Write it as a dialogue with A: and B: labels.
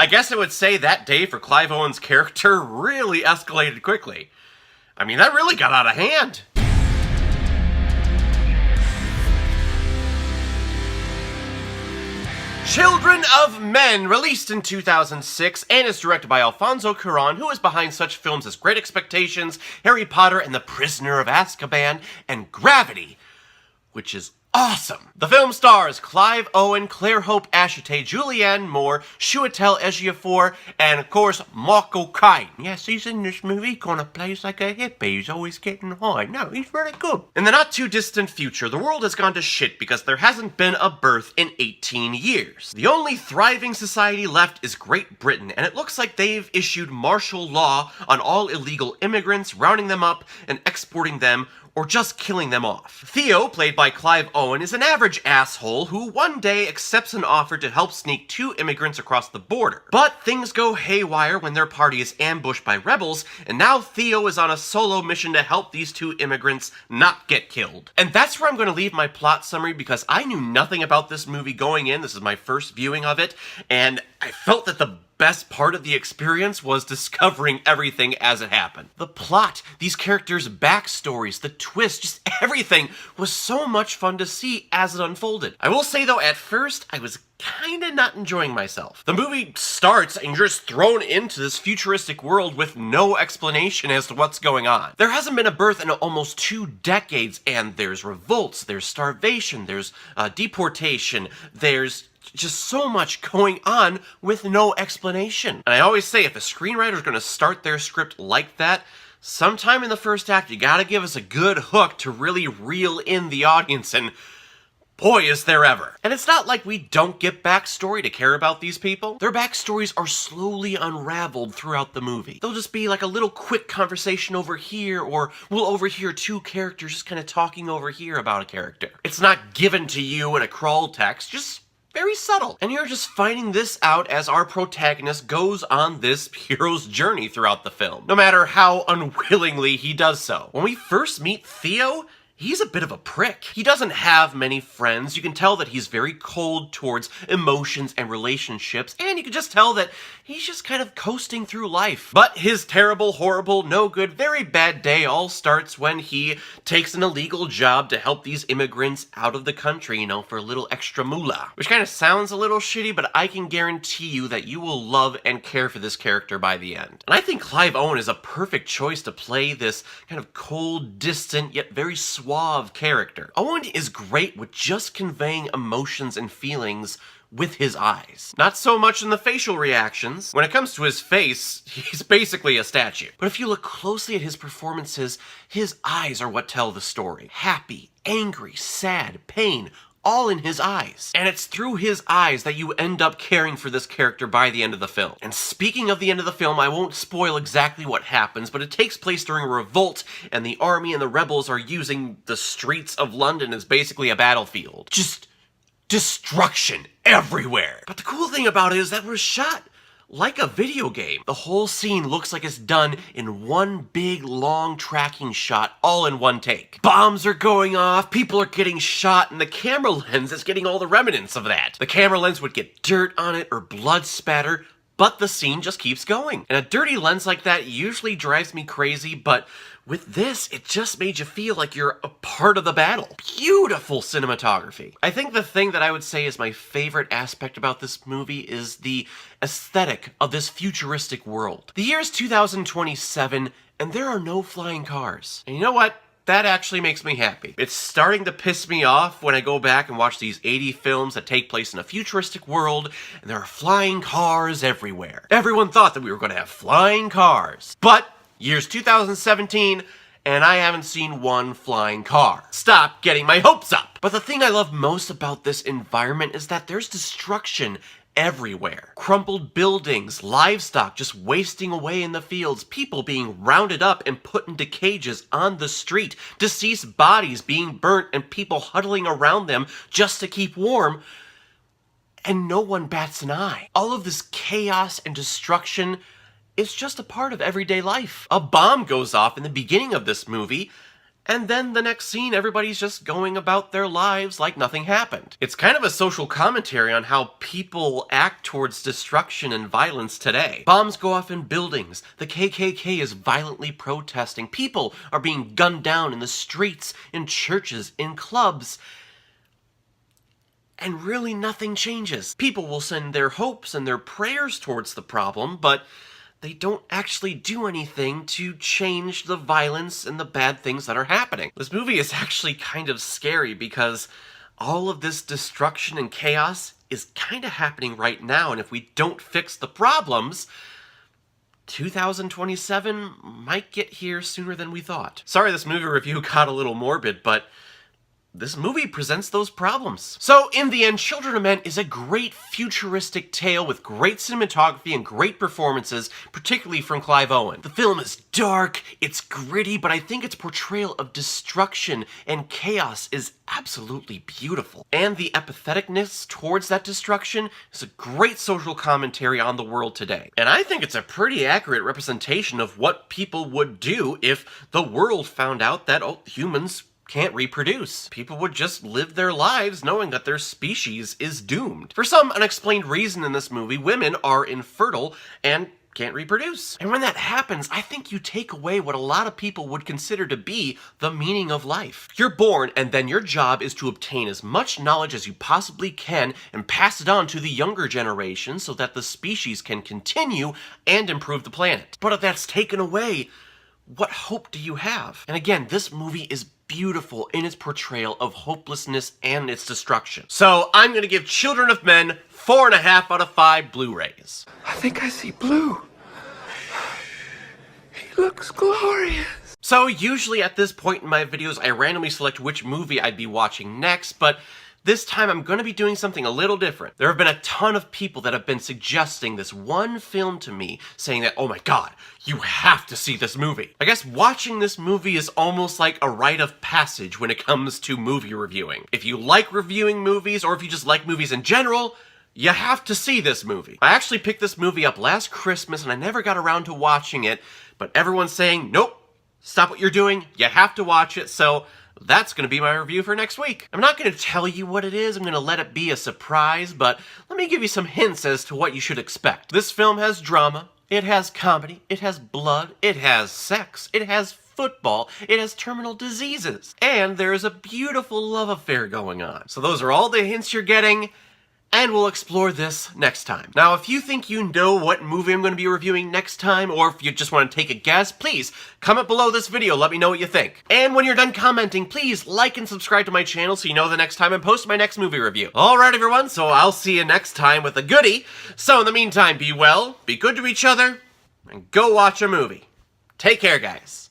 A: I guess I would say that day for Clive Owen's character really escalated quickly. I mean, that really got out of hand. Children of Men, released in 2006, and is directed by Alfonso Cuaron, who is behind such films as Great Expectations, Harry Potter and the Prisoner of Azkaban, and Gravity, which is awesome. The film stars Clive Owen, CLARE-HOPE, Ashite, Julianne Moore, Chiwetel Ejiofor, and of course, Marco Kine. Yes, he's in this movie, kinda plays like a hippie, he's always getting high. No, he's really good. In the not too distant future, the world has gone to shit because there hasn't been a birth in 18 years. The only thriving society left is Great Britain, and it looks like they've issued martial law on all illegal immigrants, rounding them up and exporting them, or just killing them off. Theo, played by Clive Owen, is an average asshole who one day accepts an offer to help sneak 2 immigrants across the border. But things go haywire when their party is ambushed by rebels, and now Theo is on a solo mission to help these 2 immigrants not get killed. And that's where I'm going to leave my plot summary because I knew nothing about this movie going in. This is my first viewing of it, and I felt that the best part of the experience was discovering everything as it happened. The plot, these characters' backstories, the twist, just everything was so much fun to see as it unfolded. I will say though, at first, I was kinda not enjoying myself. The movie starts and you're just thrown into this futuristic world with no explanation as to what's going on. There hasn't been a birth in almost 2 decades, and there's revolts, there's starvation, there's deportation, there's just so much going on with no explanation. And I always say, if a screenwriter's gonna start their script like that, sometime in the first act, you gotta give us a good hook to really reel in the audience, and boy, is there ever. And it's not like we don't get backstory to care about these people. Their backstories are slowly unraveled throughout the movie. They'll just be like a little quick conversation over here, or we'll overhear 2 characters just kind of talking over here about a character. It's not given to you in a crawl text, just very subtle. And you're just finding this out as our protagonist goes on this hero's journey throughout the film, no matter how unwillingly he does so. When we first meet Theo, he's a bit of a prick. He doesn't have many friends. You can tell that he's very cold towards emotions and relationships, and you can just tell that he's just kind of coasting through life. But his terrible, horrible, no good, very bad day all starts when he takes an illegal job to help these immigrants out of the country, you know, for a little extra moolah. Which kind of sounds a little shitty, but I can guarantee you that you will love and care for this character by the end. And I think Clive Owen is a perfect choice to play this kind of cold, distant, yet very suave character. Owen is great with just conveying emotions and feelings with his eyes. Not so much in the facial reactions. When it comes to his face, he's basically a statue. But if you look closely at his performances, his eyes are what tell the story. Happy, angry, sad, pain, all in his eyes. And it's through his eyes that you end up caring for this character by the end of the film. And speaking of the end of the film, I won't spoil exactly what happens, but it takes place during a revolt, and the army and the rebels are using the streets of London as basically a battlefield. Just destruction everywhere. But the cool thing about it is that it was shot like a video game. The whole scene looks like it's done in one big, long tracking shot, all in one take. Bombs are going off, people are getting shot, and the camera lens is getting all the remnants of that. The camera lens would get dirt on it or blood spatter, but the scene just keeps going. And a dirty lens like that usually drives me crazy, but with this, it just made you feel like you're a part of the battle. Beautiful cinematography. I think the thing that I would say is my favorite aspect about this movie is the aesthetic of this futuristic world. The year is 2027, and there are no flying cars. And you know what? That actually makes me happy. It's starting to piss me off when I go back and watch these 80 films that take place in a futuristic world, and there are flying cars everywhere. Everyone thought that we were going to have flying cars. But year's 2017, and I haven't seen one flying car. Stop getting my hopes up! But the thing I love most about this environment is that there's destruction everywhere. Crumpled buildings, livestock just wasting away in the fields, people being rounded up and put into cages on the street, deceased bodies being burnt and people huddling around them just to keep warm, and no one bats an eye. All of this chaos and destruction, it's just a part of everyday life. A bomb goes off in the beginning of this movie, And then the next scene, everybody's just going about their lives like nothing happened. It's kind of a social commentary on how people act towards destruction and violence today. Bombs go off in buildings, the KKK is violently protesting, people are being gunned down in the streets, in churches, in clubs, and really nothing changes. People will send their hopes and their prayers towards the problem, but they don't actually do anything to change the violence and the bad things that are happening. This movie is actually kind of scary because all of this destruction and chaos is kind of happening right now, and if we don't fix the problems, 2027 might get here sooner than we thought. Sorry this movie review got a little morbid, but this movie presents those problems. So, in the end, Children of Men is a great futuristic tale with great cinematography and great performances, particularly from Clive Owen. The film is dark, it's gritty, but I think its portrayal of destruction and chaos is absolutely beautiful. And the empatheticness towards that destruction is a great social commentary on the world today. And I think it's a pretty accurate representation of what people would do if the world found out that, humans can't reproduce. People would just live their lives knowing that their species is doomed. For some unexplained reason in this movie, women are infertile and can't reproduce. And when that happens, I think you take away what a lot of people would consider to be the meaning of life. You're born, and then your job is to obtain as much knowledge as you possibly can and pass it on to the younger generation so that the species can continue and improve the planet. But if that's taken away, what hope do you have? And again, this movie is beautiful in its portrayal of hopelessness and its destruction. So I'm gonna give Children of Men 4.5 out of 5 Blu-rays.
B: I think I see blue. He looks glorious.
A: So usually at this point in my videos, I randomly select which movie I'd be watching next, but this time I'm going to be doing something a little different. There have been a ton of people that have been suggesting this one film to me, saying that, oh my god, you have to see this movie. I guess watching this movie is almost like a rite of passage when it comes to movie reviewing. If you like reviewing movies, or if you just like movies in general, you have to see this movie. I actually picked this movie up last Christmas and I never got around to watching it, but everyone's saying, nope, stop what you're doing, you have to watch it, so that's going to be my review for next week. I'm not going to tell you what it is, I'm going to let it be a surprise, but let me give you some hints as to what you should expect. This film has drama, it has comedy, it has blood, it has sex, it has football, it has terminal diseases, and there is a beautiful love affair going on. So those are all the hints you're getting, and we'll explore this next time. Now, if you think you know what movie I'm going to be reviewing next time, or if you just want to take a guess, please comment below this video, let me know what you think. And when you're done commenting, please like and subscribe to my channel so you know the next time I post my next movie review. Alright everyone, so I'll see you next time with a goodie. So in the meantime, be well, be good to each other, and go watch a movie. Take care, guys.